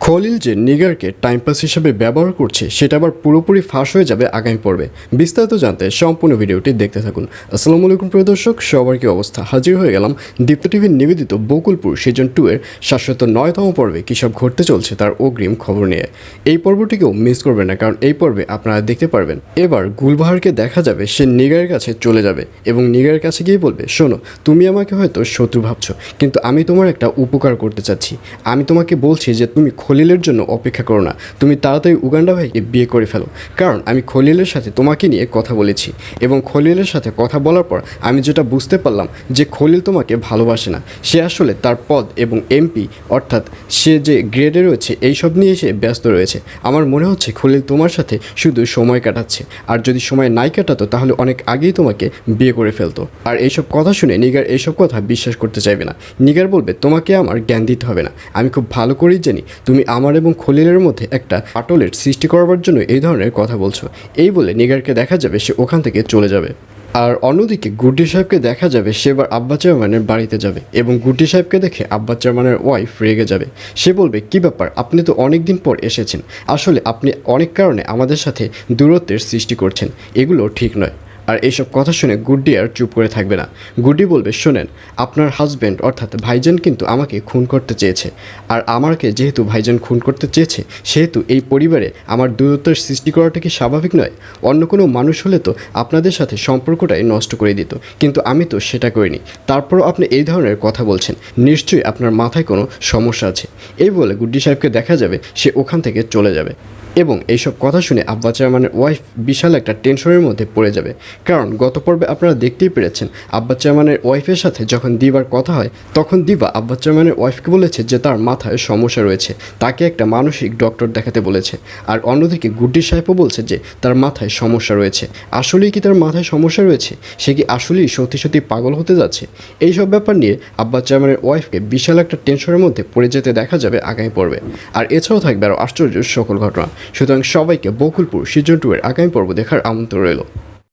খলিল যে নিগারকে time pass হিসেবে ব্যবহার করছে সেটা আবার পুরোপুরি ফাঁস হয়ে যাবে আগামী পর্বে। বিস্তারিত জানতে সম্পূর্ণ ভিডিওটি দেখতে থাকুন। আসসালামু আলাইকুম প্রিয় দর্শক, সবার কি অবস্থা? হাজির হয়ে গেলাম দীপ্ত টিভির নিবেদিত বকুলপুর সিজন 2 এর 709তম পর্বে কী সব ঘটতে চলছে তার অগ্রিম খবর নিয়ে। এই পর্বটিকেও মিস করবেন না, কারণ এই পর্বে আপনারা দেখতে পারবেন এবার গুলবাহারকে দেখা যাবে সে নিগারের কাছে চলে যাবে এবং নিগারের কাছে গিয়ে বলবে, শোনো, তুমি আমাকে হয়তো শত্রু ভাবছো, কিন্তু আমি তোমার একটা উপকার করতে চাচ্ছি। আমি তোমাকে বলছি যে তুমি খলিলের জন্য অপেক্ষা করো না, তুমি তাড়াতাড়ি উগান্ডা ভাইকে বিয়ে করে ফেলো, কারণ আমি খলিলের সাথে তোমাকে নিয়ে কথা বলেছি এবং খলিলের সাথে কথা বলার পর আমি যেটা বুঝতে পারলাম যে খলিল তোমাকে ভালোবাসে না। সে আসলে তার পদ এবং এমপি অর্থাৎ সে যে গ্রেডে রয়েছে এইসব নিয়ে সে ব্যস্ত রয়েছে। আমার মনে হচ্ছে খলিল তোমার সাথে শুধু সময় কাটাচ্ছে, আর যদি সময় নাই কাটাতো তাহলে অনেক আগেই তোমাকে বিয়ে করে ফেলতো। আর এইসব কথা শুনে নিগার এইসব কথা বিশ্বাস করতে চাইবে না। নিগার বলবে, তোমাকে আমার জ্ঞান দিতে হবে না, আমি খুব ভালো করেই জানি তুমি আমার এবং খলিলের মধ্যে একটা ফাটলের সৃষ্টি করবার জন্য এই ধরনের কথা বলছো। এই বলে নিগারকে দেখা যাবে সে ওখান থেকে চলে যাবে। আর অন্যদিকে গুড্ডি সাহেবকে দেখা যাবে সে এবার আব্বা চেয়ারম্যানের বাড়িতে যাবে এবং গুড্ডি সাহেবকে দেখে আব্বা চেয়ারম্যানের ওয়াইফ রেগে যাবে। সে বলবে, কী ব্যাপার, আপনি তো অনেক দিন পর এসেছেন, আসলে আপনি অনেক কারণে আমাদের সাথে দূরত্বের সৃষ্টি করছেন, এগুলো ঠিক নয়। আর এইসব কথা শুনে গুড্ডি আর চুপ করে থাকবে না। গুড্ডি বলবে, শোনেন, আপনার হাজব্যান্ড অর্থাৎ ভাইজান কিন্তু আমাকে খুন করতে চেয়েছে, আর আমাকে যেহেতু ভাইজান খুন করতে চেয়েছে সেহেতু এই পরিবারে আমার দূরত্বের সৃষ্টি করাটা কি স্বাভাবিক নয়? অন্য কোনো মানুষ হলে তো আপনাদের সাথে সম্পর্কটাই নষ্ট করে দিত, কিন্তু আমি তো সেটা করিনি, তারপরও আপনি এই ধরনের কথা বলছেন, নিশ্চয়ই আপনার মাথায় কোনো সমস্যা আছে। এই বলে গুড্ডি সাহেবকে দেখা যাবে সে ওখান থেকে চলে যাবে এবং এইসব কথা শুনে আব্বা চেয়ারম্যানের ওয়াইফ বিশাল একটা টেনশনের মধ্যে পড়ে যাবে। কারণ গত পর্বে আপনারা দেখতেই পেরেছেন আব্বা চেয়ারম্যানের ওয়াইফের সাথে যখন দিবার কথা হয় তখন দিবা আব্বা চেয়ারম্যানের ওয়াইফকে বলেছে যে তার মাথায় সমস্যা রয়েছে, তাকে একটা মানসিক ডক্টর দেখাতে বলেছে। আর অন্যদিকে গুড্ডি সাহেবও বলছে যে তার মাথায় সমস্যা রয়েছে। আসলেই কি তার মাথায় সমস্যা রয়েছে? সে কি আসলেই সত্যি সত্যি পাগল হতে যাচ্ছে? এইসব ব্যাপার নিয়ে আব্বা চেয়ারম্যানের ওয়াইফকে বিশাল একটা টেনশনের মধ্যে পড়ে যেতে দেখা যাবে আগামী পর্বে। আর এছাড়াও থাকবে আরও আশ্চর্য সকল ঘটনা। সুতরাং সবাইকে বকুলপুর সিজন 2 এর আগামী পর্ব দেখার আমন্ত্রণ রইল।